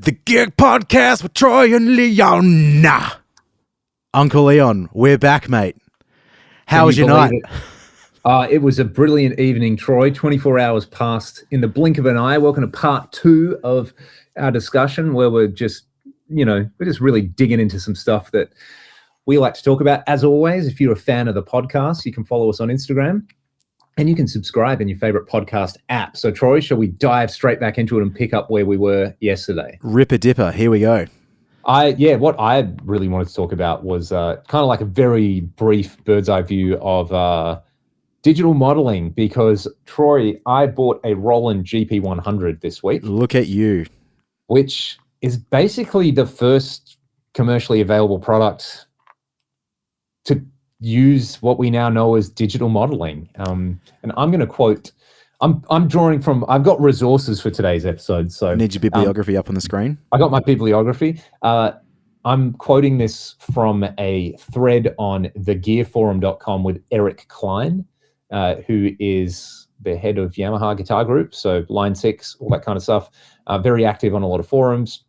The Geek Podcast with Troy and Leon. Uncle Leon, we're back, mate. How was your night? It was a brilliant evening, Troy. 24 hours passed in the blink of an eye. Welcome to part 2 of our discussion where we're just really digging into some stuff that we like to talk about. As always, if you're a fan of the podcast, you can follow us on Instagram and you can subscribe in your favorite podcast app. So, Troy, shall we dive straight back into it and pick up where we were yesterday? Ripper Dipper, here we go. What I really wanted to talk about was kind of like a very brief bird's eye view of digital modeling, because, Troy, I bought a Roland GP100 this week. Look at you. Which is basically the first commercially available product to use what we now know as digital modeling. And I'm going to quote, I'm drawing from, I've got resources for today's episode. So need your bibliography up on the screen? I got my bibliography. I'm quoting this from a thread on thegearforum.com with Eric Klein, who is the head of Yamaha Guitar Group. So Line 6, all that kind of stuff. Very active on a lot of forums.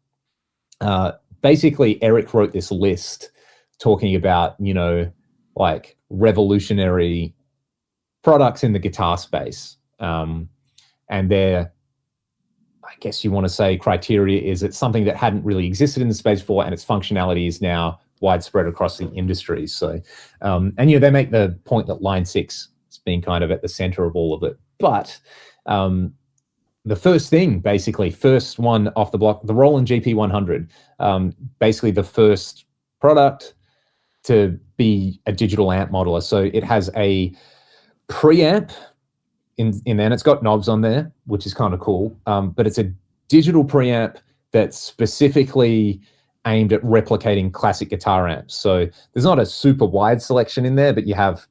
Basically, Eric wrote this list talking about, like revolutionary products in the guitar space. And their, I guess you want to say, criteria is it's something that hadn't really existed in the space before, and its functionality is now widespread across the industry. So, they make the point that Line 6 has been kind of at the center of all of it. But the first thing, basically, first one off the block, the Roland GP100, basically the first product to be a digital amp modeler. So it has a preamp in there, and it's got knobs on there, which is kind of cool. But it's a digital preamp that's specifically aimed at replicating classic guitar amps. So there's not a super wide selection in there, but you have,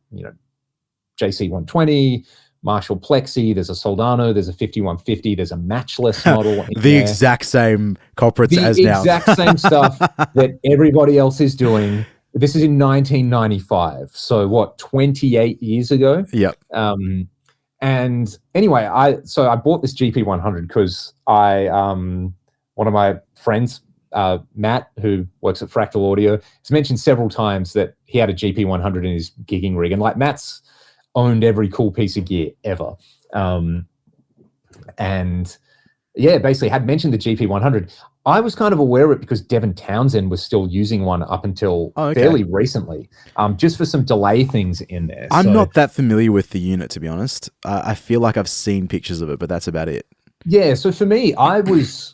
JC120, Marshall Plexi, there's a Soldano, there's a 5150, there's a matchless model. The exact same culprits as now. The exact same stuff that everybody else is doing. This is in 1995. So 28 years ago? Yep. And anyway, I bought this GP100 because one of my friends, Matt, who works at Fractal Audio, has mentioned several times that he had a GP100 in his gigging rig. And like, Matt's owned every cool piece of gear ever. Basically had mentioned the GP100. I was kind of aware of it because Devin Townsend was still using one up until fairly recently, just for some delay things in there. I'm not that familiar with the unit, to be honest. I feel like I've seen pictures of it, but that's about it. Yeah, so for me, Is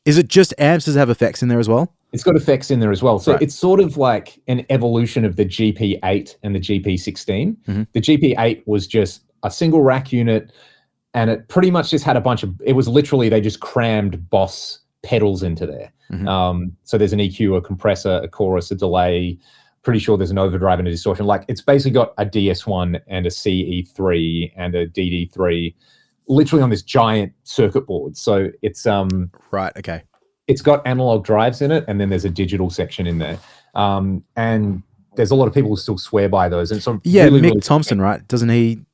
it just amps? Does it have effects in there as well? It's got effects in there as well. So Right. It's sort of like an evolution of the GP8 and the GP16. Mm-hmm. The GP8 was just a single rack unit, and it pretty much just had it was literally, they just crammed Boss pedals into there. Mm-hmm. So there's an EQ, a compressor, a chorus, a delay. Pretty sure there's an overdrive and a distortion. Like, it's basically got a DS1 and a CE3 and a DD3 literally on this giant circuit board. So it's Right, okay. it's got analog drives in it, and then there's a digital section in there. And there's a lot of people who still swear by those. And so Mick Thompson, right? Isn't he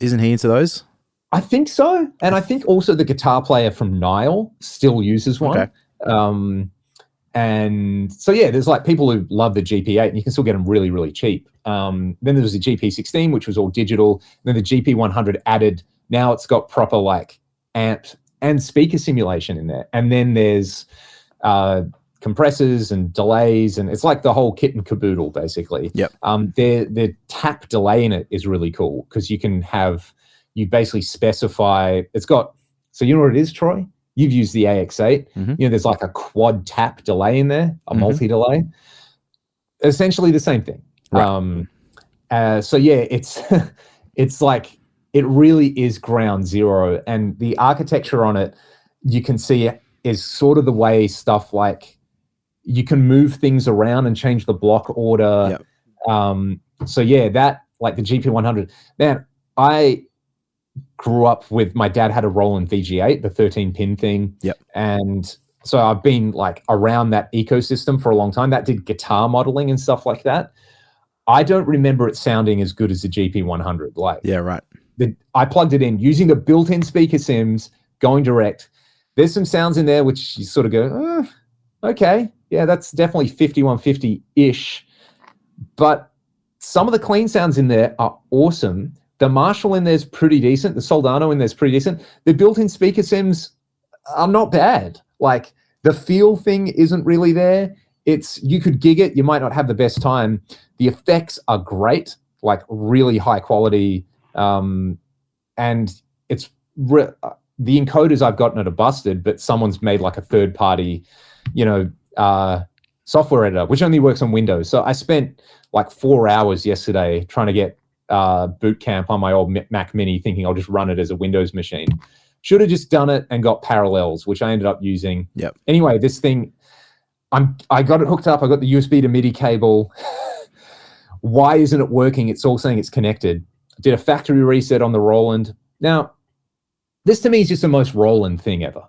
into those? I think so. And I think also the guitar player from Nile still uses one. Okay. And so, there's like people who love the GP8, and you can still get them really, really cheap. Then there was the GP16, which was all digital. And then the GP100 added, now it's got proper like amp and speaker simulation in there. And then there's compressors and delays, and it's like the whole kit and caboodle, basically. Yep. The tap delay in it is really cool, because you basically specify, so you know what it is, Troy? You've used the AX8. Mm-hmm. There's like a quad tap delay in there, a Mm-hmm. multi-delay. Essentially the same thing. Right. It's like, it really is ground zero. And the architecture on it, you can see, is sort of the way stuff like, you can move things around and change the block order. Yep. That, like the GP100, man, I grew up with, my dad had a Roland VG8, the 13-pin thing. Yep. And so I've been like around that ecosystem for a long time. That did guitar modeling and stuff like that. I don't remember it sounding as good as the GP100. Like, yeah, right. I plugged it in using the built-in speaker sims, going direct. There's some sounds in there which you sort of go, okay, yeah, that's definitely 5150-ish. But some of the clean sounds in there are awesome. The Marshall in there's pretty decent. The Soldano in there's pretty decent. The built-in speaker sims are not bad. Like, the feel thing isn't really there. You could gig it. You might not have the best time. The effects are great, like really high quality. And it's the encoders I've gotten it are busted, but someone's made like a third party, software editor, which only works on Windows. So I spent like 4 hours yesterday trying to get Boot Camp on my old Mac Mini, thinking I'll just run it as a Windows machine. Should have just done it and got Parallels, which I ended up using. Yep. Anyway, this thing, I got it hooked up. I got the USB to MIDI cable. Why isn't it working? It's all saying it's connected. Did a factory reset on the Roland. Now, this to me is just the most Roland thing ever.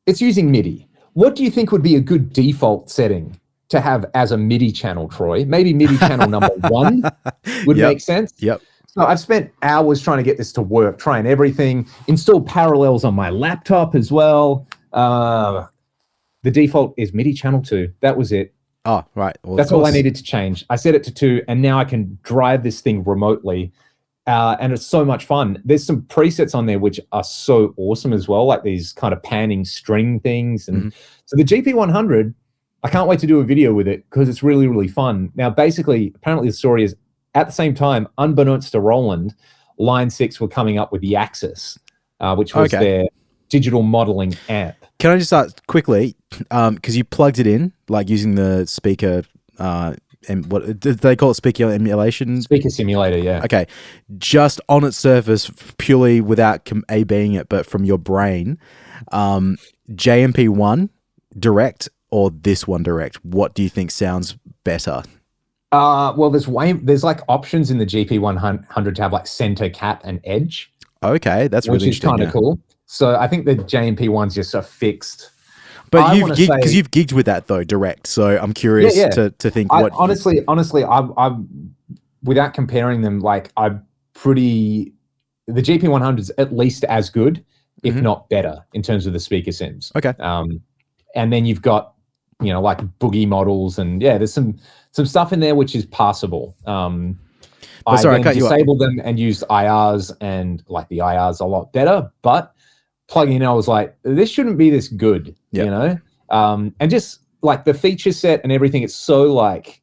It's using MIDI. What do you think would be a good default setting to have as a MIDI channel, Troy? Maybe MIDI channel number 1 would make sense. Yep. So I've spent hours trying to get this to work, trying everything, installed Parallels on my laptop as well. The default is MIDI channel 2. That was it. Oh, right. Well, that's all I needed to change. I set it to 2, and now I can drive this thing remotely. And it's so much fun. There's some presets on there which are so awesome as well, like these kind of panning string things. And so the GP100, I can't wait to do a video with it because it's really, really fun. Now, basically, apparently the story is at the same time, unbeknownst to Roland, Line 6 were coming up with the Axis, which was their digital modeling amp. Can I just ask quickly, because you plugged it in, like using the speaker, and what did they call it? Speaker emulation? Speaker simulator, yeah. Okay. Just on its surface, purely without A/Bing it, but from your brain, JMP1 direct or this one direct, what do you think sounds better? Well, there's like options in the GP100 to have like center, cap, and edge. Okay, that's really interesting. Which is kind of cool. So I think the JMP one's just a fixed. But you've gigged with that though, direct. So I'm curious to think what. Honestly, I'm without comparing them, like the GP100's at least as good, if not better, in terms of the speaker sims. Okay. And then you've got like boogie models, and there's some stuff in there which is passable. I disabled them and used IRs, and like the IRs a lot better, but plugging in, I was like, this shouldn't be this good, and just like the feature set and everything, it's so like,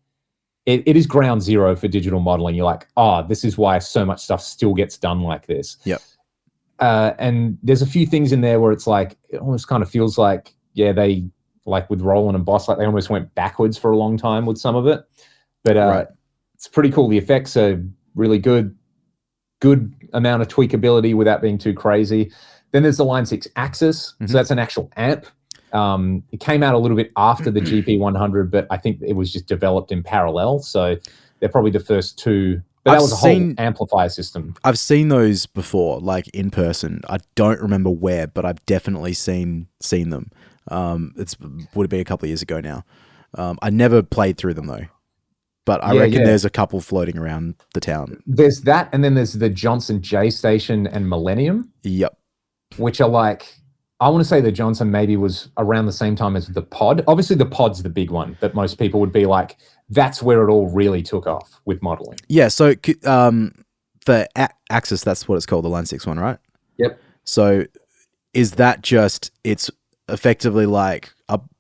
it is ground zero for digital modeling. You're like, this is why so much stuff still gets done like this. Yep. And there's a few things in there where it's like, it almost kind of feels like, they, like with Roland and Boss, like they almost went backwards for a long time with some of it. But it's pretty cool. The effects are really good amount of tweakability without being too crazy. Then there's the Line 6 Axis. So that's an actual amp. It came out a little bit after the GP100, but I think it was just developed in parallel. So they're probably the first two. But that was a whole amplifier system. I've seen those before, like in person. I don't remember where, but I've definitely seen them. It would have been a couple of years ago now. I never played through them though. But I reckon there's a couple floating around the town. There's that, and then there's the Johnson J Station and Millennium. Yep. Which are like, I want to say the Johnson maybe was around the same time as the Pod. Obviously, the Pod's the big one that most people would be like, that's where it all really took off with modeling. Yeah, so the Axis, that's what it's called, the Line 6 one, right? Yep. So is that just, it's effectively like,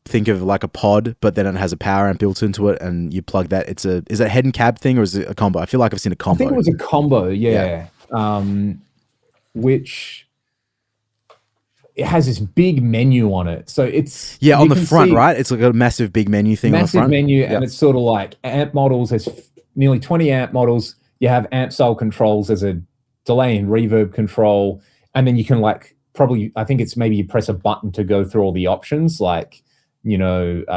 think of like a pod, but then it has a power amp built into it, and you plug that. Is it a head and cab thing, or is it a combo? I feel like I've seen a combo. I think it was a combo, yeah. Which it has this big menu on it, so it's on the front, right? It's like a massive big menu thing on the front. Massive menu, and it's sort of like amp models. There's nearly 20 amp models. You have amp style controls as a delay and reverb control, and then you can like probably, I think it's maybe you press a button to go through all the options, like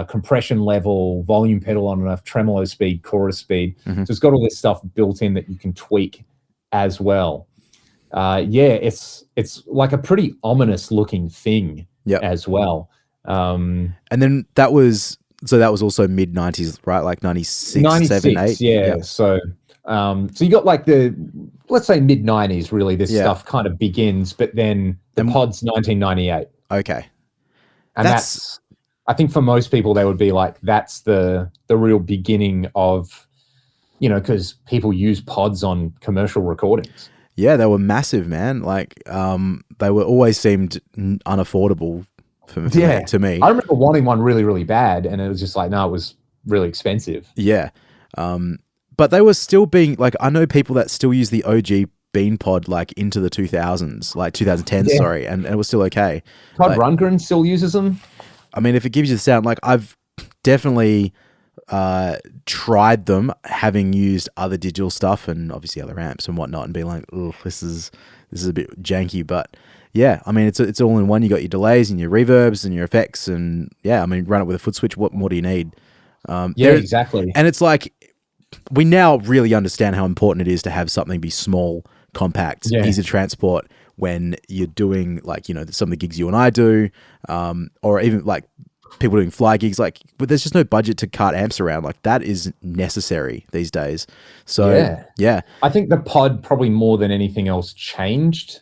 compression level, volume pedal on enough, tremolo speed, chorus speed. So it's got all this stuff built in that you can tweak as well. It's like a pretty ominous looking thing as well. And then that was also mid 90s, right? Like 96, 7, 8. Yeah. So So you got like let's say mid 90s, really, this Yeah. stuff kind of begins, but then the pod's 1998. Okay. And that's, I think for most people, they would be like, that's the real beginning of, because people use pods on commercial recordings. Yeah, they were massive, man. Like, they were always seemed unaffordable to me. I remember wanting one really, really bad, and it was just like, no, it was really expensive. Yeah. But they were still being, like, I know people that still use the OG Bean Pod, like, into the 2000s, like 2010s, sorry, and it was still okay. Todd Rundgren still uses them. I mean, if it gives you the sound, like, I've definitely tried them, having used other digital stuff and obviously other amps and whatnot, and being like, oh, this is a bit janky. But yeah, I mean, it's all in one. You got your delays and your reverbs and your effects, and yeah, I mean, run it with a foot switch. What more do you need? Exactly. And it's like, we now really understand how important it is to have something be small, compact, easy to transport when you're doing, like, some of the gigs you and I do, or even like people doing fly gigs, like, but there's just no budget to cart amps around. Like, that is necessary these days. So yeah. I think the pod probably more than anything else changed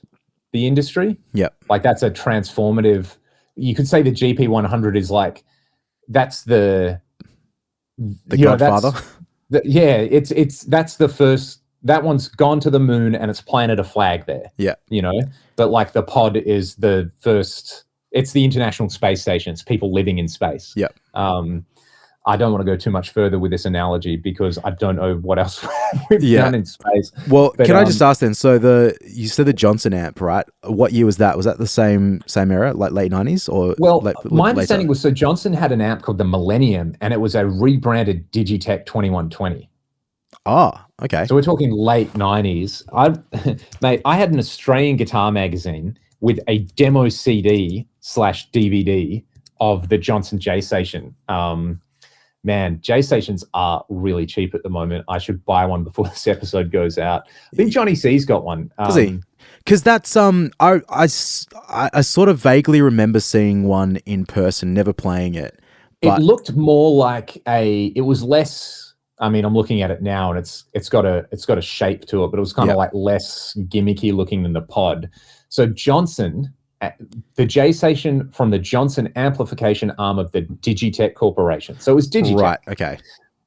the industry. Yep. Like, that's a transformative, you could say the GP100 is like, that's the godfather. That's the first, that one's gone to the moon and it's planted a flag there. Yeah. But like the pod is the first, it's the International Space Station. It's people living in space. Yeah. I don't want to go too much further with this analogy because I don't know what else we've done in space. Well, but, can I just ask then? So you said the Johnson amp, right? What year was that? Was that the same era, like late 90s or? Well, my understanding was, so Johnson had an amp called the Millennium, and it was a rebranded Digitech 2120. Oh, okay. So we're talking late 90s. Mate, I had an Australian guitar magazine with a demo CD/DVD of the Johnson J Station. Man, J Stations are really cheap at the moment. I should buy one before this episode goes out. I think Johnny C's got one. Does he? Because that's I sort of vaguely remember seeing one in person, never playing it. But it looked more like it was less. I mean, I'm looking at it now, and it's got a shape to it, but it was kind of like less gimmicky looking than the pod. So Johnson, the J Station from the Johnson amplification arm of the Digitech Corporation. So it was Digitech. Right, okay.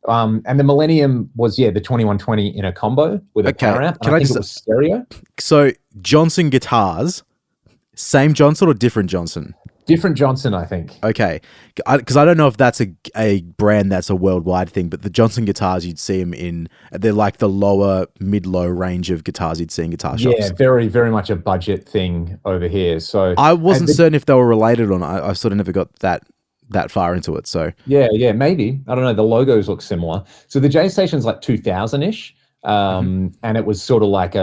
And the Millennium was, the 2120 in a combo with a power amp. I think it was stereo. So Johnson guitars, same Johnson or different Johnson? Different Johnson, I think. Okay. Because I don't know if that's a brand that's a worldwide thing, but the Johnson guitars, you'd see them in, they're like the lower, mid-low range of guitars you'd see in guitar shops. Yeah, very, very much a budget thing over here. So I wasn't certain if they were related or not. I sort of never got that far into it. So yeah, maybe. I don't know. The logos look similar. So the J Station's like 2000-ish. And it was sort of like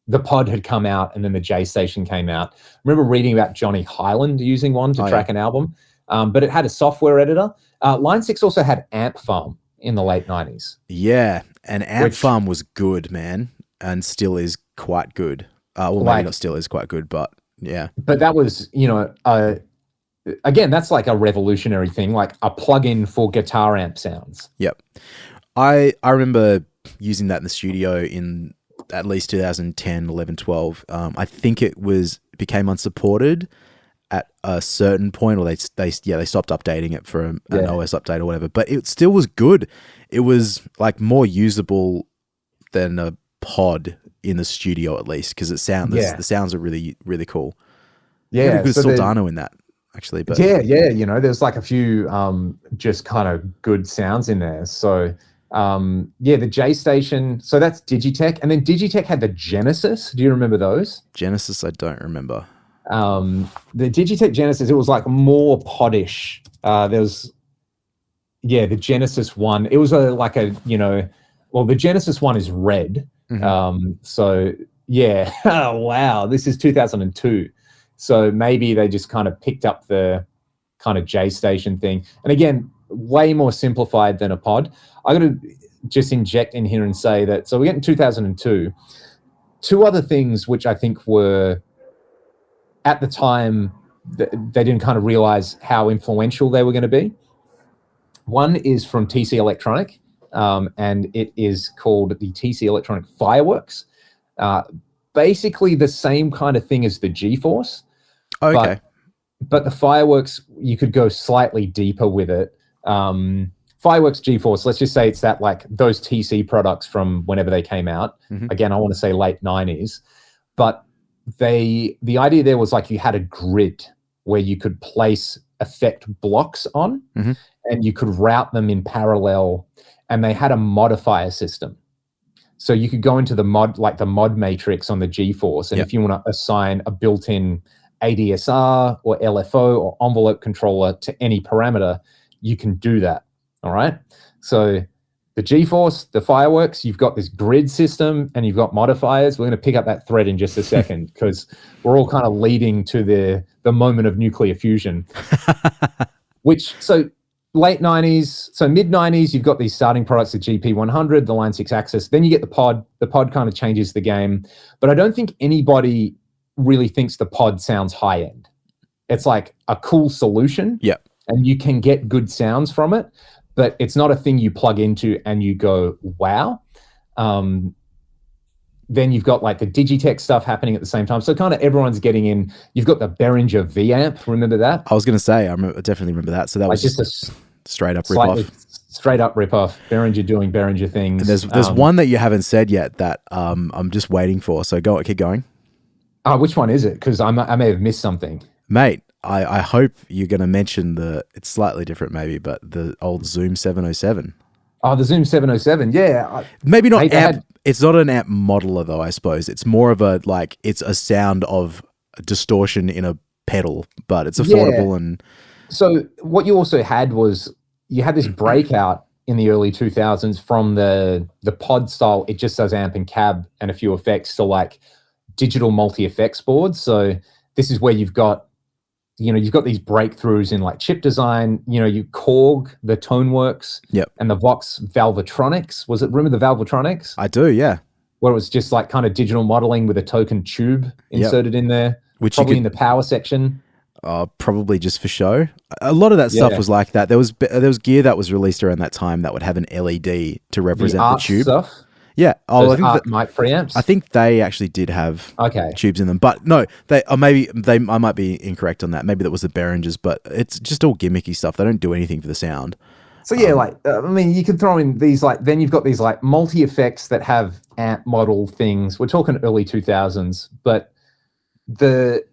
the pod had come out and then the J Station came out. I remember reading about Johnny Hyland using one to track an album, but it had a software editor. Line 6 also had Amp Farm in the late 90s. Yeah, and Amp Farm was good, man, and still is quite good. Well, maybe not still is quite good, but yeah. But that was, again, that's like a revolutionary thing, like a plug-in for guitar amp sounds. Yep. I remember using that in the studio in at least 2010, 11, 12. I think it became unsupported at a certain point, or they stopped updating it for an OS update or whatever. But it still was good. It was like more usable than a pod in the studio, at least, because the sounds are really, really cool. Yeah, really good Soldano in that, actually. But there's like a few just kind of good sounds in there. So. The J Station, so that's Digitech, and then Digitech had the Genesis. Do you remember those? Genesis, I don't remember. The Digitech Genesis, it was like more poddish. There was, the Genesis one. It was the Genesis one is red. Oh, wow, this is 2002. So maybe they just kind of picked up the kind of J Station thing, and again, way more simplified than a pod. I got to just inject in here and say that, so we get in 2002, two other things which I think were, at the time, they didn't kind of realize how influential they were going to be. One is from TC Electronic. and it is called the TC Electronic Fireworks. Basically the same kind of thing as the GeForce. Okay. But the Fireworks, you could go slightly deeper with it. Fireworks GeForce, let's just say it's that like those TC products from whenever they came out. Mhm. Again, I want to say late 90s. But the idea there was like you had a grid where you could place effect blocks on, Mhm. and you could route them in parallel, and they had a modifier system. So you could go into the mod, like the mod matrix on the GeForce, and Yep. if you want to assign a built-in ADSR or LFO or envelope controller to any parameter, you can do that. All right. So the GeForce, the Fireworks, you've got this grid system and you've got modifiers. We're going to pick up that thread in just a second because we're all kind of leading to the moment of nuclear fusion. Which, so late 90s, so mid 90s, you've got these starting products, the GP100, the Line 6 Axis. Then you get the pod. The pod kind of changes the game. But I don't think anybody really thinks the pod sounds high end. It's like a cool solution. Yeah. And you can get good sounds from it, but it's not a thing you plug into and you go, wow. Then you've got like the Digitech stuff happening at the same time. So kind of everyone's getting in. You've got the Behringer V-Amp. Remember that? I was going to say, I definitely remember that. So that was just a straight up slightly ripoff. Straight up ripoff. Behringer doing Behringer things. And there's one that you haven't said yet that I'm just waiting for. So keep going. Which one is it? Because I may have missed something. Mate, I hope you're going to mention it's slightly different maybe, but the old Zoom 707. Oh, the Zoom 707. Yeah. Maybe not amp. It's not an amp modeler though, I suppose. It's more of it's a sound of distortion in a pedal, but it's affordable. And so what you also had was you had this breakout in the early 2000s from the pod style. It just does amp and cab and a few effects to like digital multi-effects boards. So this is where you've got these breakthroughs in like chip design. You Korg, the Toneworks, yep, and the Vox Valvetronics. Remember the Valvetronics? I do, yeah. Where it was just like kind of digital modeling with a token tube inserted in there, which probably in the power section. Probably just for show. A lot of that stuff was like that. There was gear that was released around that time that would have an LED to represent the tube. Stuff? Yeah. Oh, I think mic preamps. I think they actually did have tubes in them, but no, I might be incorrect on that. Maybe that was the Behringers, but it's just all gimmicky stuff. They don't do anything for the sound. So yeah, you could throw in these then you've got these like multi effects that have amp model things. We're talking early 2000s, but the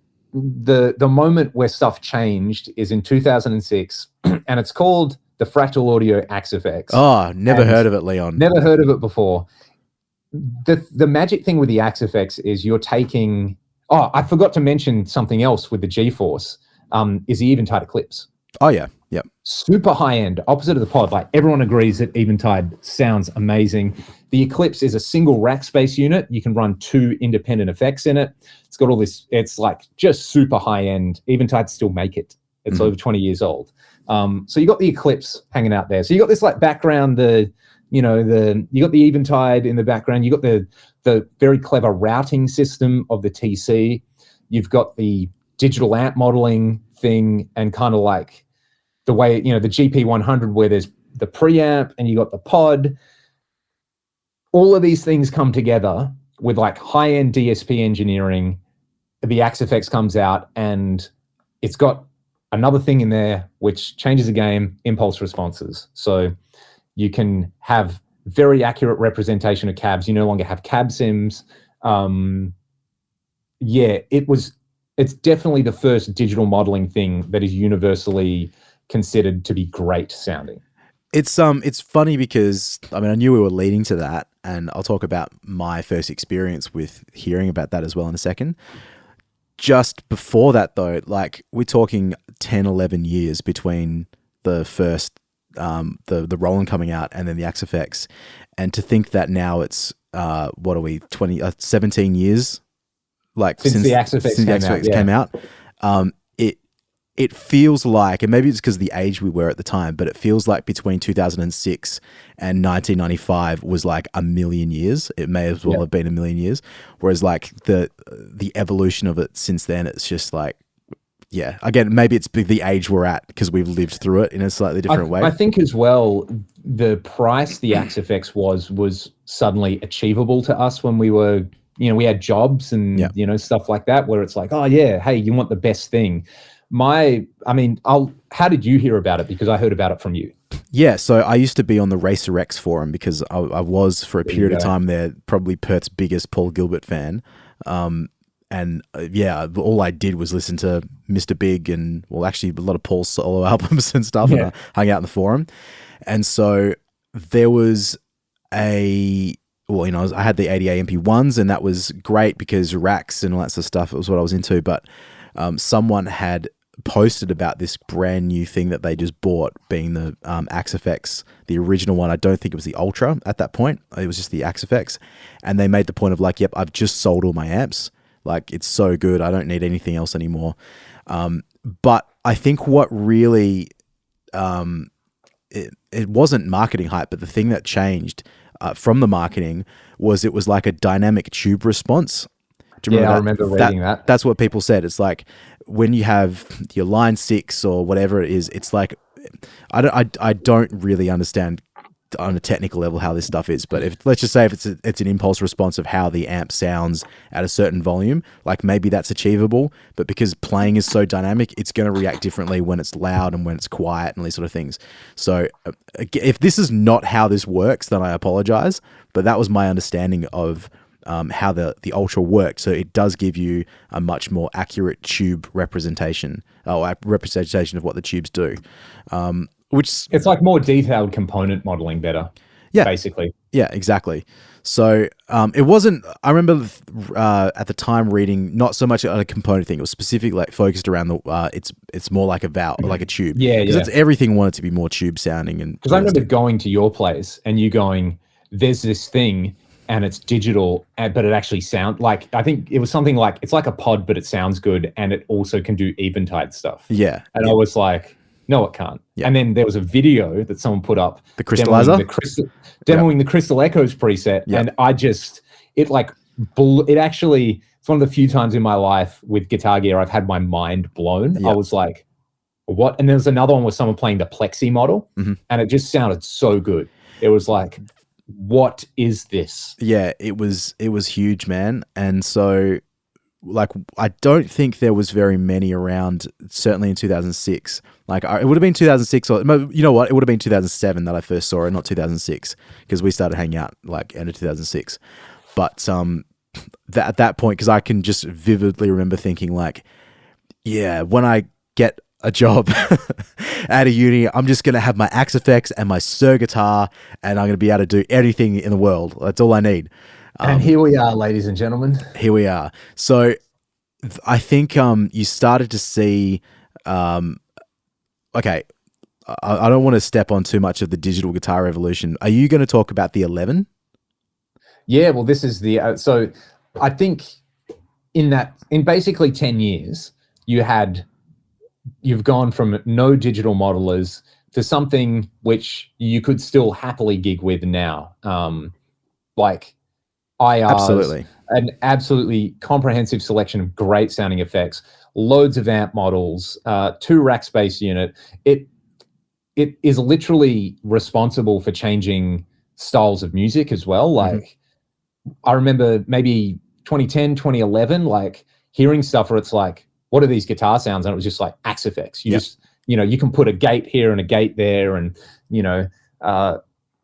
moment where stuff changed is in 2006, and it's called the Fractal Audio Axe-Fx. Oh, never heard of it, Leon. Never heard of it before. The magic thing with the Axe-Fx is you're taking. Oh, I forgot to mention something else with the GeForce. Is the Eventide Eclipse. Oh yeah, yep. Super high end, opposite of the pod. Like everyone agrees that Eventide sounds amazing. The Eclipse is a single rack space unit. You can run 2 independent effects in it. It's got all this. It's like just super high end. Eventide still make it. It's over 20 years old. So you got the Eclipse hanging out there. So you got this like background. You got the Eventide in the background. You got the very clever routing system of the TC. You've got the digital amp modeling thing, and kind of like the way the GP100 where there's the preamp and you got the pod. All of these things come together with like high-end DSP engineering. The Axe-Fx comes out and it's got another thing in there which changes the game: impulse responses. So you can have very accurate representation of cabs. You no longer have cab sims. It's definitely the first digital modeling thing that is universally considered to be great sounding. It's funny because I knew we were leading to that, and I'll talk about my first experience with hearing about that as well in a second. Just before that though, like we're talking 10, 11 years between the first the Roland coming out and then the Axe-Fx, and to think that now it's 17 years like since the Axe-Fx came out. It feels like, and maybe it's because of the age we were at the time, but it feels like between 2006 and 1995 was like a million years. It may as well have been a million years. Whereas like the evolution of it since then, it's just like yeah, again, maybe it's the age we're at because we've lived through it in a slightly different way. I think as well, the price the Axe-Fx was suddenly achievable to us when we were, we had jobs and, stuff like that, where it's like, oh yeah, hey, you want the best thing. How did you hear about it? Because I heard about it from you. Yeah, so I used to be on the Racer X forum because I was, for a period of time there, probably Perth's biggest Paul Gilbert fan. All I did was listen to Mr. Big and, well, actually a lot of Paul's solo albums and stuff, and I hung out in the forum. And so there was I had the 80A MP1s, and that was great because racks and all that sort of stuff, it was what I was into. But someone had posted about this brand new thing that they just bought, being the Axe-Fx, the original one. I don't think it was the Ultra at that point. It was just the Axe-Fx. And they made the point of like, yep, I've just sold all my amps. Like, it's so good. I don't need anything else anymore. But I think what really, it wasn't marketing hype, but the thing that changed from the marketing was it was like a dynamic tube response. Do you remember I remember reading that. That's what people said. It's like when you have your line 6 or whatever it is, it's like, I don't really understand on a technical level how this stuff is, but let's just say if it's an impulse response of how the amp sounds at a certain volume, like maybe that's achievable, but because playing is so dynamic, it's going to react differently when it's loud and when it's quiet and these sort of things. So if this is not how this works, then I apologize, but that was my understanding of how the Ultra worked. So it does give you a much more accurate tube representation, or representation of what the tubes do. Which it's like more detailed component modeling better. Yeah, basically. Yeah, exactly. So it wasn't. I remember at the time reading not so much a component thing. It was specific, like focused around the. It's more like a valve, like a tube. Yeah, because everything wanted to be more tube sounding. And because I remember going to your place and you going, "There's this thing." And it's digital, but it actually sounds like, I think it was something like, it's like a pod, but it sounds good, and it also can do Eventide stuff. Yeah. And I was like, no, it can't. Yeah. And then there was a video that someone put up. The Crystallizer? Demoing the Crystal Echoes preset. Yep. And it actually, it's one of the few times in my life with guitar gear I've had my mind blown. Yep. I was like, what? And there was another one with someone playing the Plexi model, and it just sounded so good. It was like, what is this? Yeah, it was huge, man. And so, like, I don't think there was very many around, certainly in 2006. Like, it would have been 2006, or, you know what, it would have been 2007 that I first saw it, not 2006, because we started hanging out like end of 2006. But at that point, because I can just vividly remember thinking like, yeah, when I get a job out of uni, I'm just going to have my Axe-Fx and my Sir guitar, and I'm going to be able to do anything in the world. That's all I need. And here we are, ladies and gentlemen. Here we are. So I think you started to see, okay, I don't want to step on too much of the digital guitar revolution. Are you going to talk about the 11? Yeah, well, this is the, so I think in basically 10 years, you've gone from no digital modelers to something which you could still happily gig with now. Like IRs, absolutely. An absolutely comprehensive selection of great sounding effects, loads of amp models, 2 rack space unit. It is literally responsible for changing styles of music as well. Like I remember maybe 2010, 2011, like hearing stuff where it's like, what are these guitar sounds? And it was just like Axe-Fx. You just, you can put a gate here and a gate there, and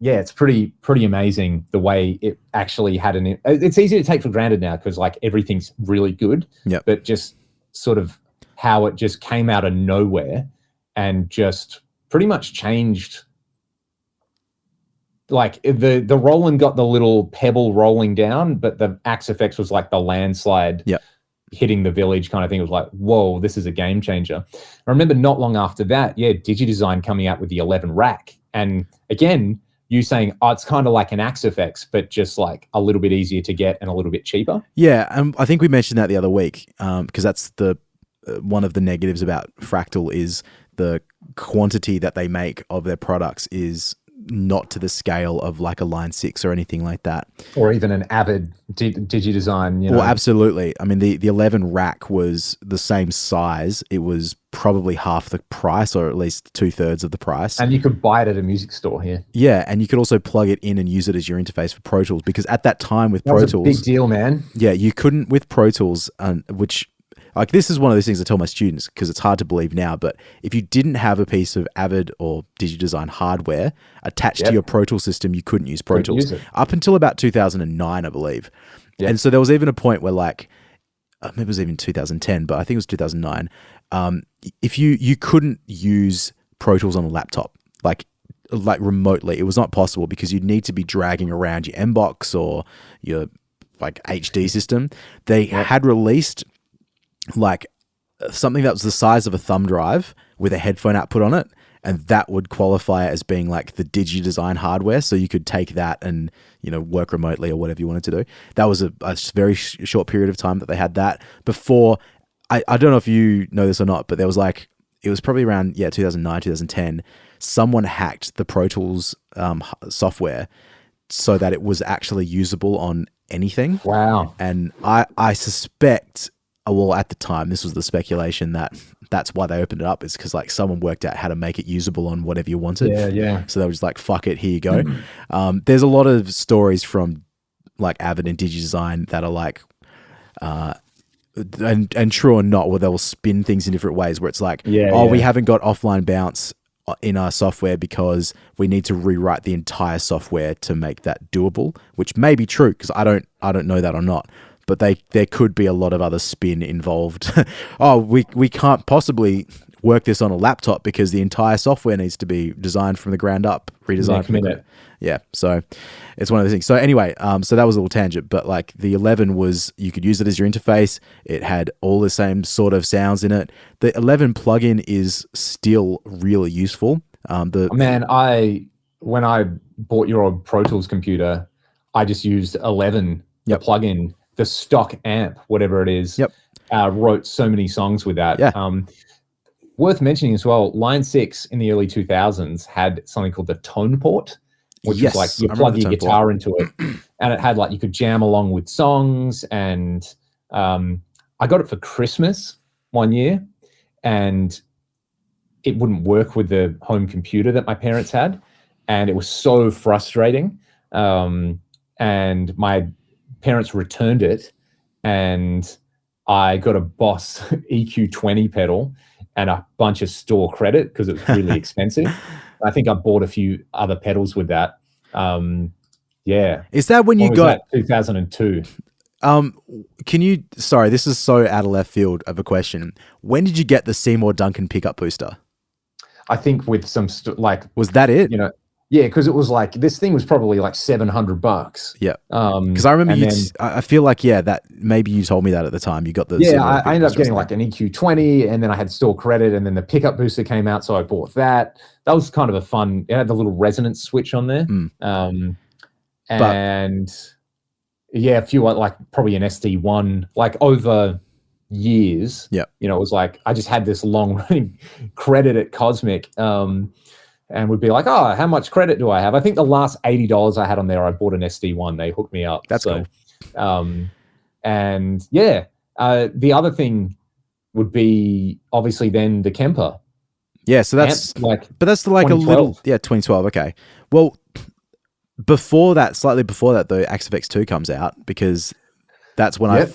it's pretty amazing the way it actually had it's easy to take for granted now because like everything's really good. Yeah. But just sort of how it just came out of nowhere and just pretty much changed. Like the Roland got the little pebble rolling down, but the Axe-Fx was like the landslide. Yeah. Hitting the village kind of thing. It was like, whoa, this is a game changer. I remember not long after that, DigiDesign coming out with the 11 rack. And again, you saying, oh, it's kind of like an Axe-Fx, but just like a little bit easier to get and a little bit cheaper. Yeah, I think we mentioned that the other week because that's the one of the negatives about Fractal is the quantity that they make of their products is not to the scale of like a Line 6 or anything like that. Or even an Avid DigiDesign, you know. Well, absolutely. I mean, the 11 rack was the same size. It was probably half the price, or at least 2/3 of the price. And you could buy it at a music store here. Yeah, and you could also plug it in and use it as your interface for Pro Tools, because at that time with Pro Tools, big deal, man. Yeah, you couldn't with Pro Tools, which like this is one of those things I tell my students because it's hard to believe now. But if you didn't have a piece of Avid or DigiDesign hardware attached to your Pro Tools system, you couldn't use Pro Tools up until about 2009, I believe. Yep. And so there was even a point where like maybe it was even 2010, but I think it was 2009. If you couldn't use Pro Tools on a laptop, like remotely, it was not possible because you'd need to be dragging around your MBox or your like HD system. They had released like something that was the size of a thumb drive with a headphone output on it, and that would qualify as being like the DigiDesign hardware, so you could take that and, you know, work remotely or whatever you wanted to do. That was a very short period of time that they had that. Before, I don't know if you know this or not, but there was like, it was probably around 2009, 2010, someone hacked the Pro Tools software so that it was actually usable on anything. Wow. And I suspect, well, at the time, this was the speculation that's why they opened it up, is because like someone worked out how to make it usable on whatever you wanted. Yeah. So they were just like, fuck it, here you go. There's a lot of stories from like Avid and DigiDesign that are like, and true or not, where they'll spin things in different ways, where it's like, we haven't got offline bounce in our software because we need to rewrite the entire software to make that doable, which may be true because I don't know that or not. But there could be a lot of other spin involved. We can't possibly work this on a laptop because the entire software needs to be designed from the ground up, redesigned from the ground. Yeah, so it's one of those things. So anyway, so that was a little tangent, but like the 11 was, you could use it as your interface. It had all the same sort of sounds in it. The 11 plugin is still really useful. When I bought your old Pro Tools computer, I just used 11, the plugin, the stock amp, whatever it is. Wrote so many songs with that. Worth mentioning as well, Line 6 in the early 2000s had something called the tone port, which was like you plug your guitar into it, and it had like, you could jam along with songs. And I got it for Christmas one year, and it wouldn't work with the home computer that my parents had, and it was so frustrating. And my parents returned it, and I got a Boss EQ20 pedal and a bunch of store credit because it was really expensive. I think I bought a few other pedals with that. Is that when you got 2002? Can you? Sorry, this is so out of left field of a question. When did you get the Seymour Duncan pickup booster? I think with some was that it? You know, yeah, because it was like, this thing was probably like $700. Yeah. Because I remember I feel like, that maybe you told me that at the time. You got the I ended up getting like an EQ20, and then I had store credit, and then the pickup booster came out, so I bought that. That was kind of a fun. It had the little resonance switch on there, a few like probably an SD1, like over years. Yeah. You know, it was like I just had this long running credit at Cosmic. And would be like, oh, how much credit do I have? I think the last $80 I had on there, I bought an SD1. They hooked me up. That's cool. The other thing would be obviously then the Kemper. Yeah, so that's but that's like 2012. a little 2012. Okay, well, slightly before that, the Axifex 2 comes out, because that's when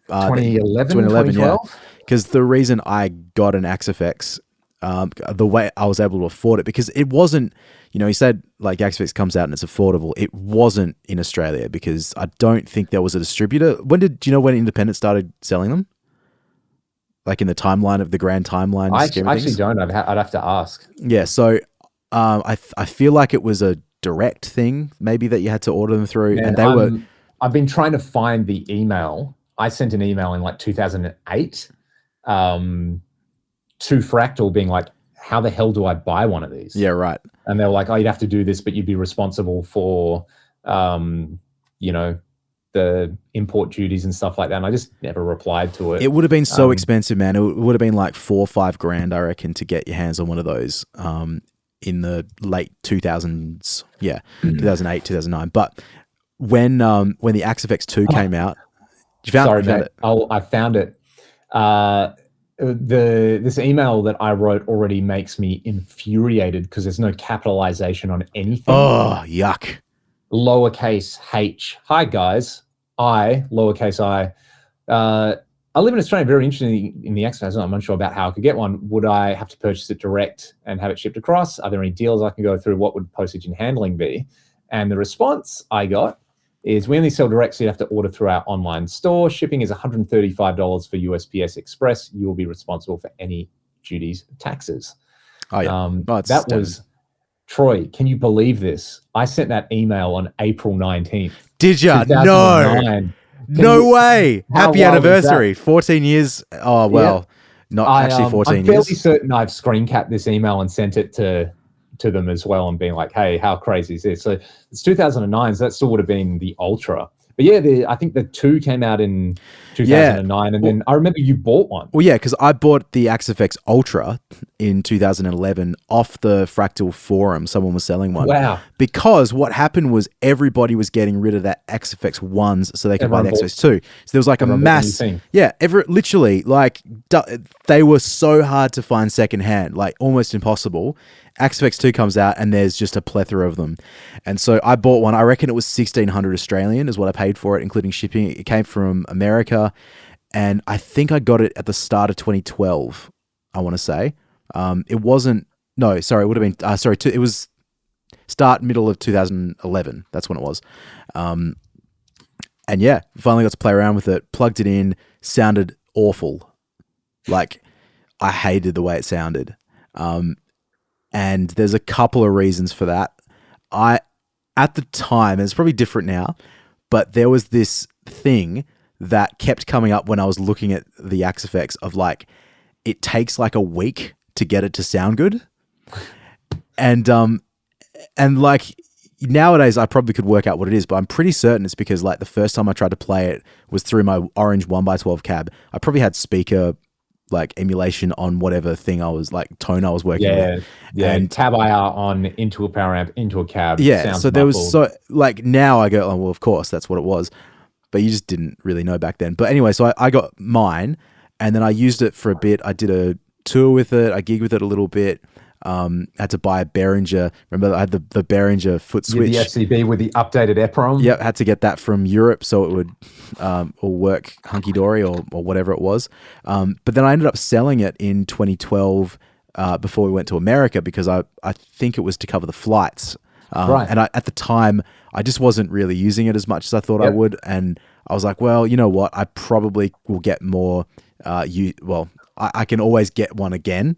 2011, yeah. Because the reason I got an Axifex, the way I was able to afford it, because it wasn't, he said like Axifex comes out and it's affordable. It wasn't in Australia because I don't think there was a distributor. Do you know when Independent started selling them? Like in the timeline of the grand timeline? I actually don't. I'd have to ask. Yeah, so I feel like it was a direct thing, maybe, that you had to order them through. Man, and they were. I've been trying to find the email. I sent an email in like 2008 to Fractal being like, how the hell do I buy one of these? Yeah, right. And they were like, oh, you'd have to do this, but you'd be responsible for, the import duties and stuff like that. And I just never replied to it. It would have been so expensive, man. It would have been like $4 or $5 grand, I reckon, to get your hands on one of those. in the late 2000s. Yeah, 2008, 2009. But when the Axe FX2 came out, you found Sorry, mate. it? I found it. This email that I wrote already makes me infuriated because there's no capitalization on anything. Oh, yuck. Lowercase h. Hi guys. Lowercase I. I live in Australia. Very interesting in the X-Phase. I'm unsure about how I could get one. Would I have to purchase it direct and have it shipped across? Are there any deals I can go through? What would postage and handling be? And the response I got is we only sell direct, so you have to order through our online store. Shipping is $135 for USPS Express. You will be responsible for any duties, taxes. Oh, yeah. That was, Troy, can you believe this? I sent that email on April 19th. Did you? No. No way. Happy anniversary. 14 years. Oh, well, not actually 14 years. I'm fairly certain I've screen capped this email and sent it to them as well and being like, hey, how crazy is this? So it's 2009, so that still would have been the Ultra. But yeah, I think the 2 came out in 2009, and then I remember you bought one. Well, yeah, because I bought the Axe FX Ultra in 2011 off the Fractal forum. Someone was selling one. Wow. Because what happened was everybody was getting rid of that Axe FX 1s so they could buy the Axe FX 2. So there was like a mass... Yeah, literally, like, they were so hard to find secondhand, like almost impossible. Axe FX 2 comes out and there's just a plethora of them. And so I bought one. I reckon it was 1,600 Australian is what I paid for it, including shipping. It came from America. And I think I got it at the start of 2012, I want to say. It wasn't... No, sorry, it would have been... it was middle of 2011. That's when it was. And yeah, finally got to play around with it. Plugged it in. Sounded awful. Like, I hated the way it sounded. And there's a couple of reasons for that. At the time, and it's probably different now, but there was this thing that kept coming up when I was looking at the Axe FX of like, it takes like a week to get it to sound good. And like nowadays I probably could work out what it is, but I'm pretty certain it's because like the first time I tried to play it was through my orange 1x12 cab. I probably had speaker like emulation on whatever thing I was like tone I was working with. Yeah, and tab IR on into a power amp, into a cab. Yeah, so there was like now I go, oh, well, of course that's what it was, but you just didn't really know back then. But anyway, so I got mine, and then I used it for a bit. I did a tour with it. I gigged with it a little bit. Had to buy a Behringer. Remember, I had the Behringer foot switch. The FCB with the updated EPROM. Yep, had to get that from Europe so it would all work hunky-dory or whatever it was. But then I ended up selling it in 2012 before we went to America because I think it was to cover the flights. Right. And at the time, I just wasn't really using it as much as I thought I would. And I was like, well, you know what? I probably will get more. I can always get one again.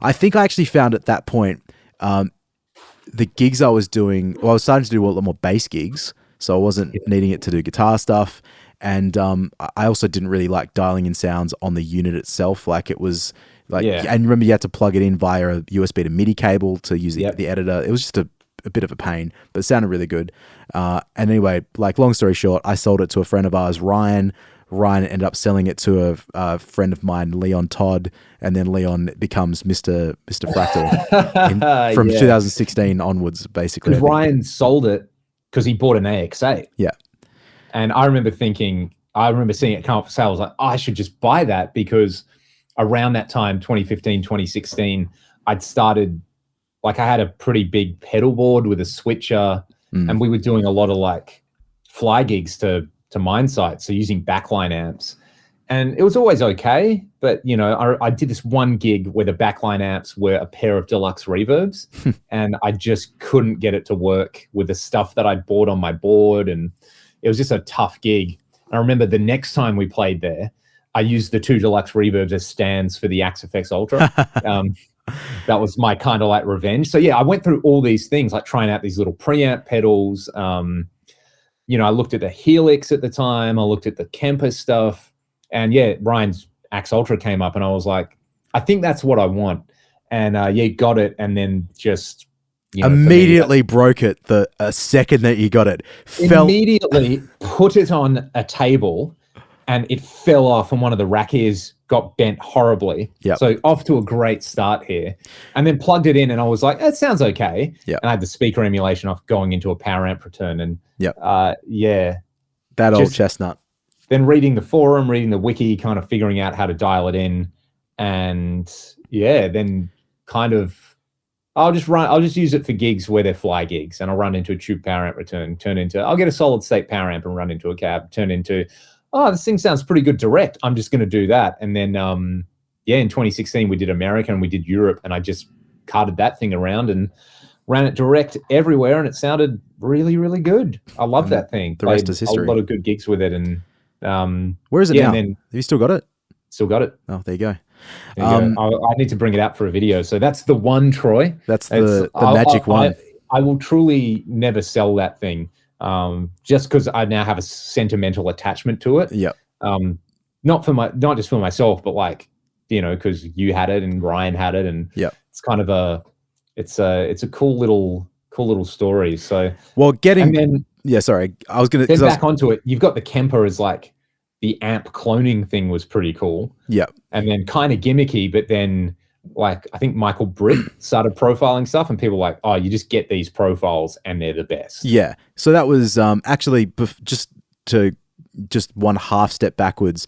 I think I actually found at that point the gigs I was doing, well, I was starting to do a lot more bass gigs, so I wasn't needing it to do guitar stuff. And I also didn't really like dialing in sounds on the unit itself. Like it was like, and remember you had to plug it in via a USB to MIDI cable to use the editor. It was just a bit of a pain, but it sounded really good. And anyway, like long story short, I sold it to a friend of ours, Ryan. Ryan ended up selling it to a friend of mine, Leon Todd, and then Leon becomes Mr. Fractal from 2016 onwards, basically. Because Ryan sold it because he bought an AX8. Yeah. And I remember seeing it come up for sale. I was like, oh, I should just buy that because around that time, 2015, 2016, I'd started, like I had a pretty big pedal board with a switcher and we were doing a lot of like fly gigs to mine sites, so using backline amps, and it was always okay. But you know, I did this one gig where the backline amps were a pair of deluxe reverbs, and I just couldn't get it to work with the stuff that I'd bought on my board, and it was just a tough gig. I remember the next time we played there, I used the 2 deluxe reverbs as stands for the Axe FX Ultra. That was my kind of like revenge. So yeah, I went through all these things, like trying out these little preamp pedals. You know, I looked at the Helix at the time. I looked at the Kemper stuff. And yeah, Ryan's Axe Ultra came up and I was like, I think that's what I want. And got it. And then just... immediately broke it a second that you got it. Immediately put it on a table and it fell off, and one of the rack ears got bent horribly. Yep. So off to a great start here. And then plugged it in, and I was like, that sounds okay. Yep. And I had the speaker emulation off going into a power amp return. And Yep. yeah. That old chestnut. Then reading the forum, reading the wiki, kind of figuring out how to dial it in. And yeah, then kind of I'll just use it for gigs where they're fly gigs, and I'll run into a tube power amp return, I'll get a solid state power amp and run into a cab, turn into, oh, this thing sounds pretty good direct. I'm just going to do that. And then, in 2016, we did America and we did Europe, and I just carted that thing around and ran it direct everywhere, and it sounded really, really good. I love that thing. The rest is history. A lot of good gigs with it. And where is it now? And then, have you still got it? Still got it. Oh, there you go. I need to bring it out for a video. So that's the one, Troy. That's the magic one. I will truly never sell that thing, just because I now have a sentimental attachment to it. Yep. Not just for myself, but like, because you had it and Ryan had it, and it's kind of it's a cool little story. So sorry, I was gonna get back onto it. You've got the Kemper as like. The amp cloning thing was pretty cool. Yeah. And then kind of gimmicky, but then like I think Michael Britt started profiling stuff, and people were like, oh, you just get these profiles and they're the best. Yeah. So that was actually just one half step backwards.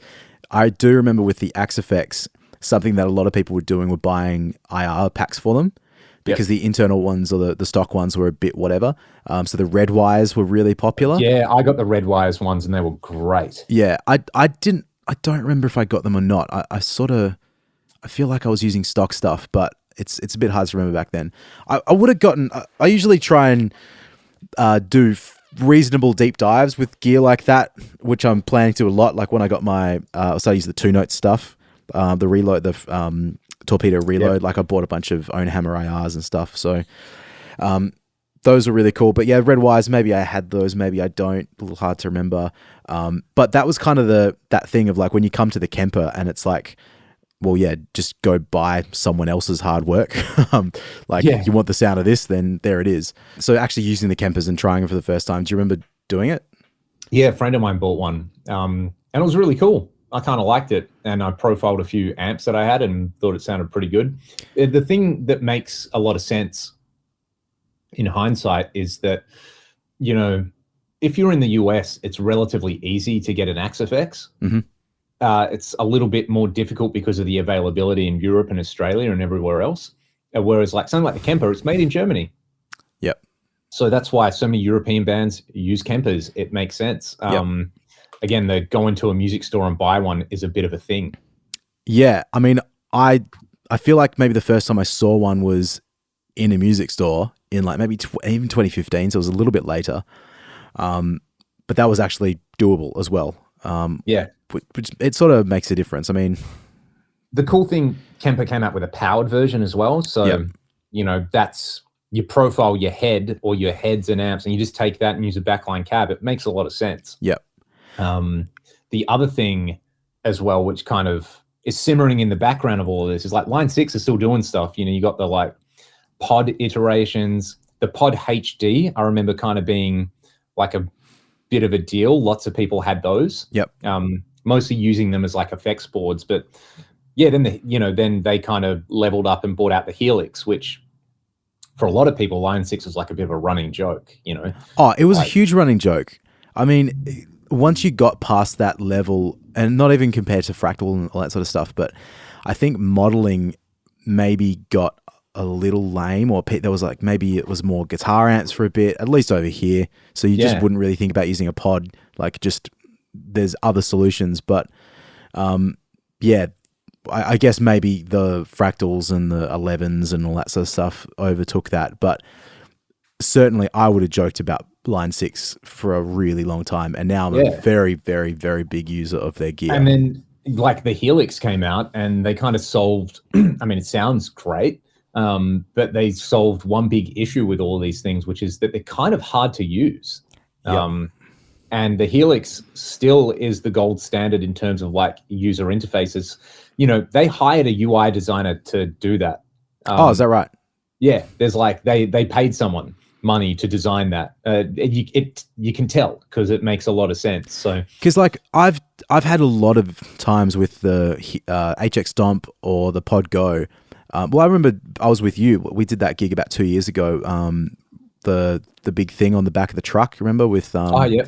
I do remember with the Axe-Fx, something that a lot of people were doing were buying IR packs for them. Because the internal ones or the stock ones were a bit whatever. So the red wires were really popular. Yeah, I got the red wires ones and they were great. Yeah, I don't remember if I got them or not. I feel like I was using stock stuff, but it's a bit hard to remember back then. I would have gotten, I usually try and do reasonable deep dives with gear like that, which I'm planning to a lot. Like when I got my, I started using the 2-note stuff, the reload, the torpedo reload. Like I bought a bunch of own hammer IRs and stuff, so those were really cool. But yeah, red wires, maybe I had those, maybe I don't, a little hard to remember. But that was kind of that thing of like when you come to the Kemper and it's like, well, yeah, just go buy someone else's hard work. You want the sound of this, then there it is. So actually using the Kempers and trying them for the first time, do you remember doing it? Yeah, a friend of mine bought one, and it was really cool. I kind of liked it, and I profiled a few amps that I had and thought it sounded pretty good. The thing that makes a lot of sense in hindsight is that, if you're in the US, it's relatively easy to get an Axe-Fx. Mm-hmm. It's a little bit more difficult because of the availability in Europe and Australia and everywhere else. Whereas like something like the Kemper, it's made in Germany. Yep. So that's why so many European bands use Kempers. It makes sense. Again, the go into a music store and buy one is a bit of a thing. Yeah. I mean, I feel like maybe the first time I saw one was in a music store in like maybe even 2015. So it was a little bit later. But that was actually doable as well. Which it sort of makes a difference. I mean, the cool thing, Kemper came out with a powered version as well. So, that's you profile your head or your heads and amps, and you just take that and use a backline cab. It makes a lot of sense. Yep. The other thing as well, which kind of is simmering in the background of all of this, is like Line 6 is still doing stuff. You got the like pod iterations, the pod HD. I remember kind of being like a bit of a deal. Lots of people had those. Yep. Mostly using them as like effects boards, but yeah, then they kind of leveled up and bought out the Helix, which for a lot of people, Line 6 was like a bit of a running joke, Oh, it was a huge running joke. I mean, once you got past that level, and not even compared to Fractal and all that sort of stuff, but I think modeling maybe got a little lame, or there was like, maybe it was more guitar amps for a bit, at least over here. So you just wouldn't really think about using a pod, like just there's other solutions. But I guess maybe the Fractals and the 11s and all that sort of stuff overtook that. But certainly I would have joked about Line 6 for a really long time. And now I'm a very, very, very big user of their gear. And then like the Helix came out and they kind of solved, I mean, it sounds great, but they solved one big issue with all of these things, which is that they're kind of hard to use. Yep. And the Helix still is the gold standard in terms of like user interfaces. They hired a UI designer to do that. Is that right? Yeah, there's like they paid someone. money to design that. You can tell because it makes a lot of sense. So because like I've had a lot of times with the HX Stomp or the Pod Go. Well, I remember I was with you. We did that gig about 2 years ago. The big thing on the back of the truck. Remember with yeah.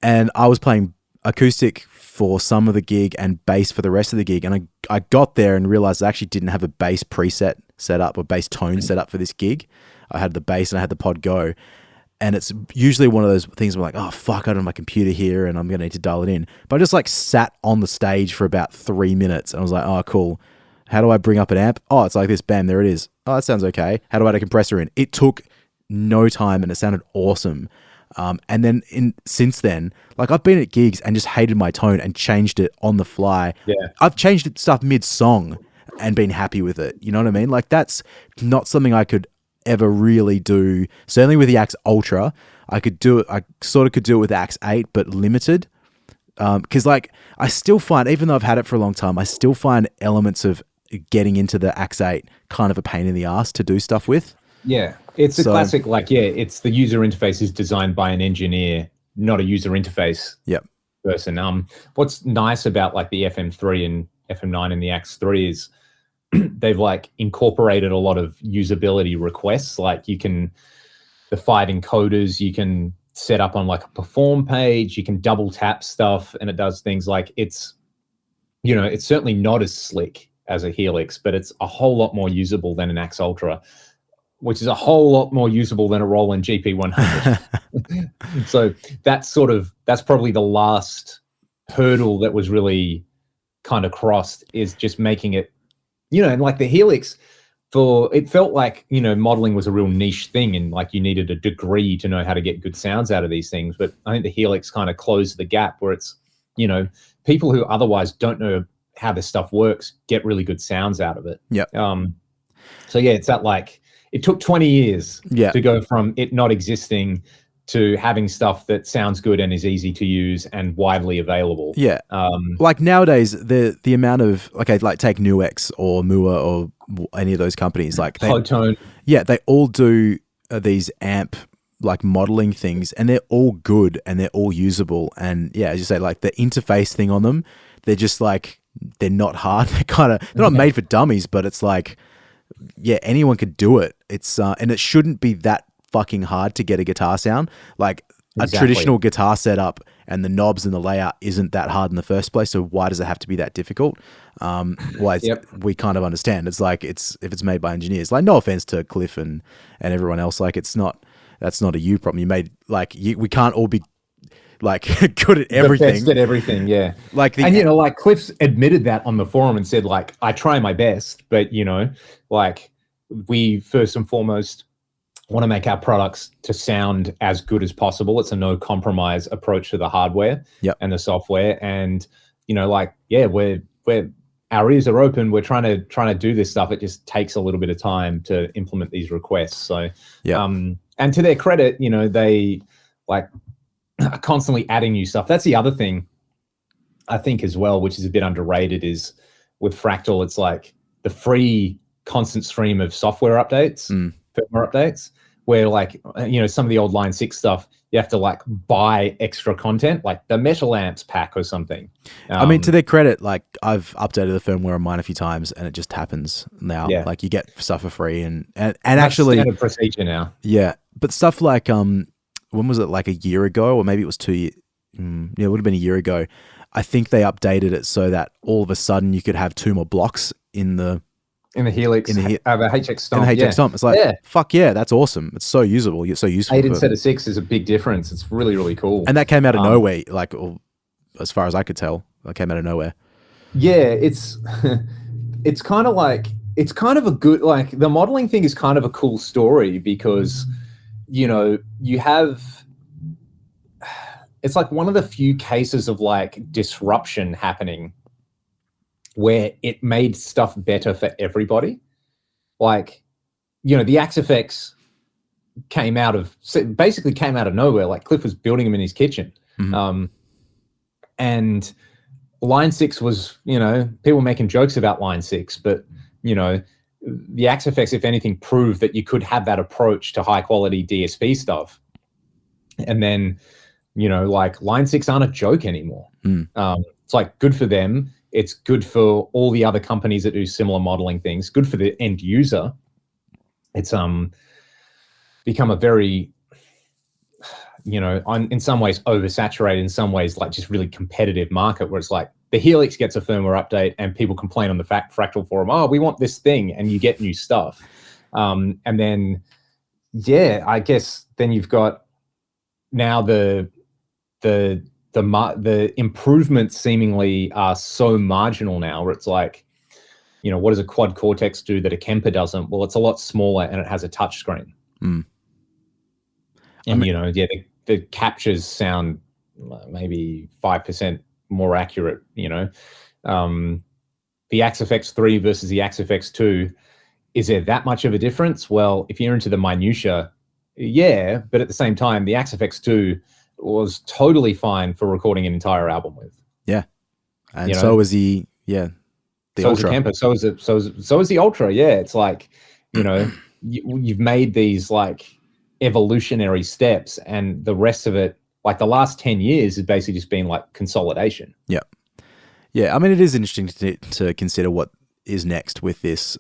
And I was playing acoustic for some of the gig and bass for the rest of the gig. And I got there and realized I actually didn't have a bass preset set up or bass tone set up for this gig. I had the bass and I had the Pod Go. And it's usually one of those things where I'm like, oh, fuck, I don't have my computer here and I'm going to need to dial it in. But I just like sat on the stage for about 3 minutes and I was like, oh, cool. How do I bring up an amp? Oh, it's like this. Bam, there it is. Oh, that sounds okay. How do I add a compressor in? It took no time and it sounded awesome. And then since then, like I've been at gigs and just hated my tone and changed it on the fly. Yeah. I've changed stuff mid-song and been happy with it. You know what I mean? Like that's not something I could ever really do. Certainly with the Axe Ultra, I could do it. I sort of could do it with Axe 8, but limited. Because like I still find, even though I've had it for a long time, I still find elements of getting into the Axe 8 kind of a pain in the ass to do stuff with. Yeah, it's a classic, like, it's the user interface is designed by an engineer, not a user interface person. What's nice about like the FM3 and FM9 and the Axe 3 is they've like incorporated a lot of usability requests. Like the 5 encoders, you can set up on like a perform page, you can double tap stuff and it does things like it's certainly not as slick as a Helix, but it's a whole lot more usable than an Axe Ultra, which is a whole lot more usable than a Roland GP100. So that's probably the last hurdle that was really kind of crossed, is just making it, and like the Helix, it felt like, modeling was a real niche thing and like you needed a degree to know how to get good sounds out of these things. But I think the Helix kind of closed the gap where it's, people who otherwise don't know how this stuff works get really good sounds out of it. Yeah. So yeah, it's that like, it took 20 years to go from it not existing to having stuff that sounds good and is easy to use and widely available. Yeah. Like nowadays, the amount of, okay, like take Nuix or Mua or any of those companies, like Hotone. Yeah, they all do these amp like modeling things and they're all good and they're all usable. And yeah, as you say, like the interface thing on them, they're just like, they're not hard. They're not made for dummies, but it's like, yeah, anyone could do it. It's and it shouldn't be that fucking hard to get a guitar sound. Like a traditional guitar setup and the knobs and the layout isn't that hard in the first place. So why does it have to be that difficult? We kind of understand. It's like if it's made by engineers. Like no offense to Cliff and everyone else. Like that's not a you problem. You made we can't all be like good at everything. The best at everything, yeah. Like like Cliff's admitted that on the forum and said like I try my best, but like we first and foremost want to make our products to sound as good as possible. It's a no compromise approach to the hardware and the software, and we're our ears are open. We're trying to do this stuff. It just takes a little bit of time to implement these requests. So and to their credit, they like are constantly adding new stuff. That's the other thing I think as well, which is a bit underrated, is with Fractal, it's like the free constant stream of software updates, firmware updates, where like, some of the old Line 6 stuff, you have to like buy extra content, like the Metal Amps pack or something. I mean, to their credit, like I've updated the firmware on mine a few times and it just happens now. Yeah. Like you get stuff for free and actually standard procedure now. Yeah. But stuff like, when was it, like a year ago, or maybe it was 2 years? It would have been a year ago. I think they updated it so that all of a sudden you could have 2 more blocks in the Helix, the HX Stomp. In the HX Stomp. It's like, fuck yeah, that's awesome. It's so usable. It's so useful. 8 instead of 6 is a big difference. It's really, really cool. And that came out of nowhere, like, as far as I could tell, that came out of nowhere. Yeah, it's kind of like, it's kind of a good, like, the modeling thing is kind of a cool story because, you have, it's like one of the few cases of like disruption happening where it made stuff better for everybody. Like, the Axe FX basically came out of nowhere. Like Cliff was building them in his kitchen. Mm-hmm. And Line 6 was, people were making jokes about Line 6, but, the Axe-Fx, if anything, proved that you could have that approach to high quality DSP stuff. And then, like Line 6 aren't a joke anymore. It's like good for them. It's good for all the other companies that do similar modeling things. Good for the end user. It's become a very, in some ways oversaturated, in some ways like just really competitive market where it's like the Helix gets a firmware update and people complain on the Fractal forum, oh, we want this thing, and you get new stuff. And then, I guess then you've got now the improvements seemingly are so marginal now where it's like, what does a quad cortex do that a Kemper doesn't? Well, it's a lot smaller and it has a touch screen. And the captures sound maybe 5% more accurate. The Axe-Fx 3 versus the Axe-Fx 2, is there that much of a difference? Well, if you're into the minutia, yeah, but at the same time, the Axe-Fx 2 was totally fine for recording an entire album with. Yeah, and so was the Ultra. Kemper, so is the Ultra. Yeah, it's like, you've made these like evolutionary steps, and the rest of it, like the last 10 years, has basically just been like consolidation. Yeah. I mean, it is interesting to consider what is next with this.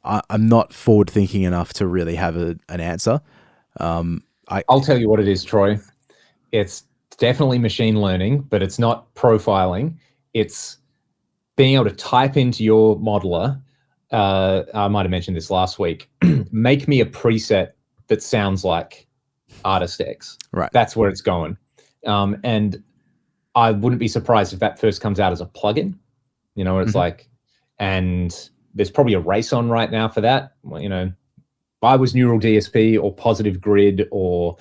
I'm not forward thinking enough to really have an answer. I'll tell you what it is, Troy. It's definitely machine learning, but it's not profiling. It's being able to type into your modeler. I might have mentioned this last week. Make me a preset that sounds like Artist X. Right. That's where it's going. And I wouldn't be surprised if that first comes out as a plugin. It's like, and there's probably a race on right now for that. If I was Neural DSP or Positive Grid or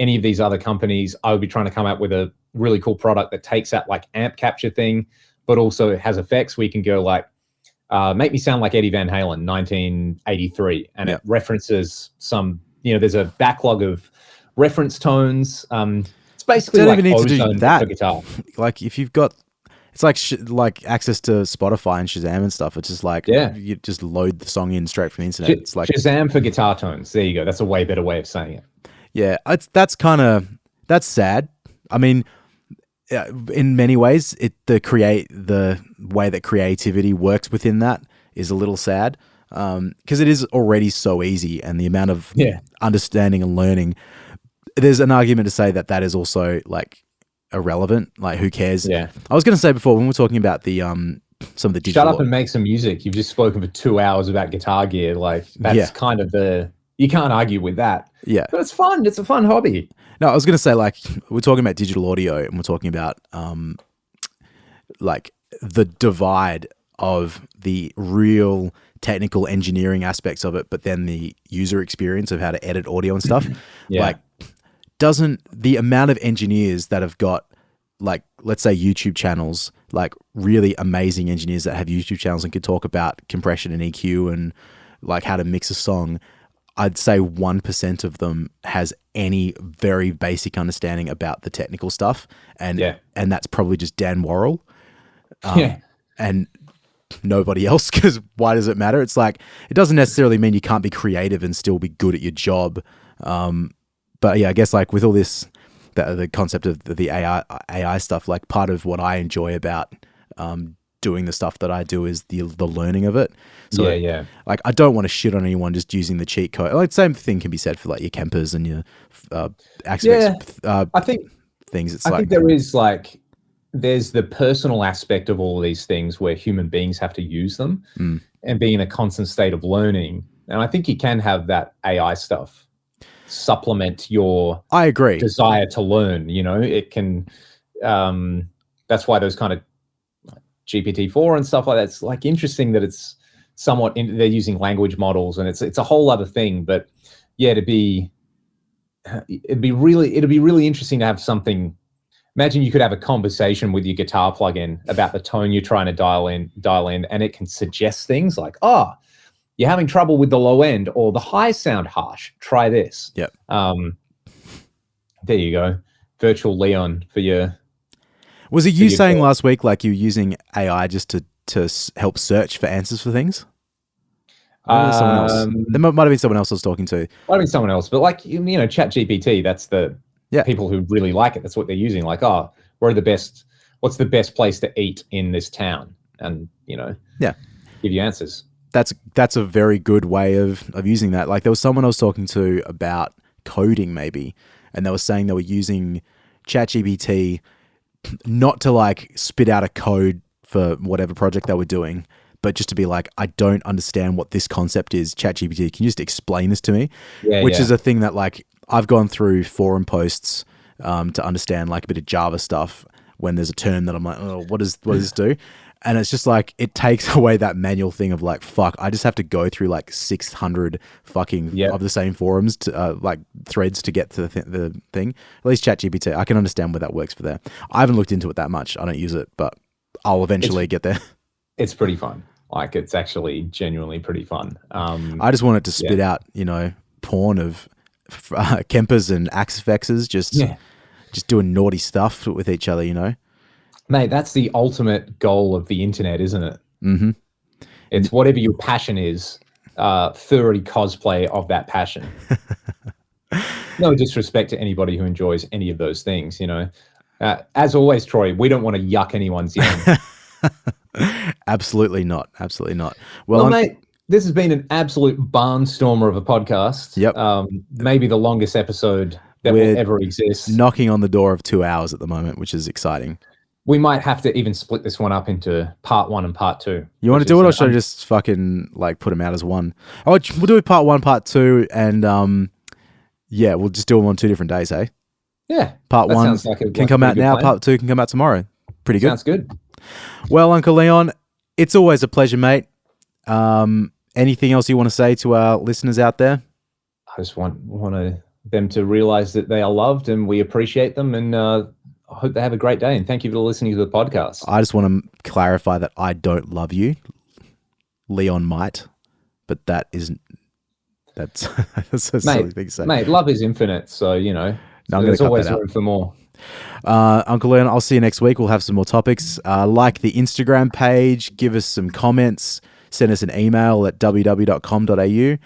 any of these other companies, I would be trying to come out with a really cool product that takes that like amp capture thing, but also has effects where you can go like, make me sound like Eddie Van Halen, 1983. And it references some, there's a backlog of reference tones. It's basically like Ozone for guitar. Like if you've got, it's like like access to Spotify and Shazam and stuff. It's just like, you just load the song in straight from the internet. It's like Shazam for guitar tones. There you go. That's a way better way of saying it. Yeah, that's sad. I mean, in many ways, the way that creativity works within that is a little sad, because it is already so easy, and the amount of understanding and learning. There's an argument to say that is also like irrelevant. Like, who cares? Yeah. I was going to say before when we were talking about the some of the digital. Shut up and make some music. You've just spoken for 2 hours about guitar gear. Like that's kind of you can't argue with that. Yeah. But it's fun. It's a fun hobby. No, I was going to say, like, we're talking about digital audio and we're talking about like the divide of the real technical engineering aspects of it, but then the user experience of how to edit audio and stuff. Like, doesn't the amount of engineers that have got, like, let's say YouTube channels, like really amazing engineers that have YouTube channels and could talk about compression and EQ and like how to mix a song, I'd say 1% of them has any very basic understanding about the technical stuff. And that's probably just Dan Worrell. And nobody else, because why does it matter? It's like, it doesn't necessarily mean you can't be creative and still be good at your job. But yeah, I guess like with all this, the concept of the AI stuff, like part of what I enjoy about doing the stuff that I do is the learning of it. So like, I don't want to shit on anyone just using the cheat code. Like, same thing can be said for like your Kempers and your Axe-Fx I think things. It's I like, think there is like, there's the personal aspect of all of these things where human beings have to use them and be in a constant state of learning. And I think you can have that AI stuff supplement your I agree desire to learn. It can that's why those kind of GPT-4 and stuff like that, it's like interesting that it's somewhat they're using language models, and it's a whole other thing. But yeah, it'd be really interesting to have something. Imagine you could have a conversation with your guitar plugin about the tone you're trying to dial in, and it can suggest things like, you're having trouble with the low end, or the highs sound harsh. Try this. Yep. There you go. Virtual Leon for your. Was it you saying last week, like you're using AI just to help search for answers for things? Maybe someone else. There might have been someone else I was talking to. Might have been someone else, but like, you know, ChatGPT, that's the people who really like it. That's what they're using. Like, oh, what's the best place to eat in this town? And, you know, give you answers. That's a very good way of using that. Like, there was someone I was talking to about coding maybe, and they were saying they were using ChatGPT not to like spit out a code for whatever project they were doing, but just to be like, I don't understand what this concept is. ChatGPT, can you just explain this to me? Which is a thing that like I've gone through forum posts to understand like a bit of Java stuff when there's a term that I'm like, oh, what does this do? And it's just like, it takes away that manual thing of like, fuck, I just have to go through like 600 fucking of the same forums to like threads to get to the thing. At least ChatGPT, I can understand where that works for there. I haven't looked into it that much. I don't use it, but I'll eventually get there. It's pretty fun. Like, it's actually genuinely pretty fun. I just want it to spit out, you know, porn of Kempers and Axefexes just doing naughty stuff with each other, you know? Mate, that's the ultimate goal of the internet, isn't it? Mm-hmm. It's whatever your passion is, furry cosplay of that passion. No disrespect to anybody who enjoys any of those things, you know. As always, Troy, we don't want to yuck anyone's yum. Absolutely not. Absolutely not. Well, mate, this has been an absolute barnstormer of a podcast. Yep. Maybe the longest episode that will ever exist. Knocking on the door of 2 hours at the moment, which is exciting. We might have to even split this one up into part 1 and part 2. You want to do it, or should I just fucking like put them out as one? Oh, we'll do part 1, part 2, and we'll just do them on 2 different days, hey? Yeah. Part 1 can come out now, part 2 can come out tomorrow. Pretty good. Sounds good. Well, Uncle Leon, it's always a pleasure, mate. Anything else you want to say to our listeners out there? I just want them to realize that they are loved and we appreciate them, and I hope they have a great day, and thank you for listening to the podcast. I just want to clarify that I don't love you. Leon might, but that's a silly thing to say. Mate, love is infinite, so, you know, there's always room for more. Uncle Leon, I'll see you next week. We'll have some more topics. Like the Instagram page, give us some comments, send us an email at www.com.au.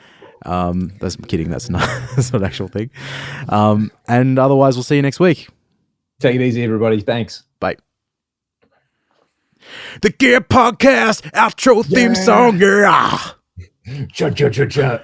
That's kidding. That's not an actual thing. And otherwise, we'll see you next week. Take it easy, everybody. Thanks. Bye. The Gear Podcast outro theme song. Yeah. Cha cha cha cha.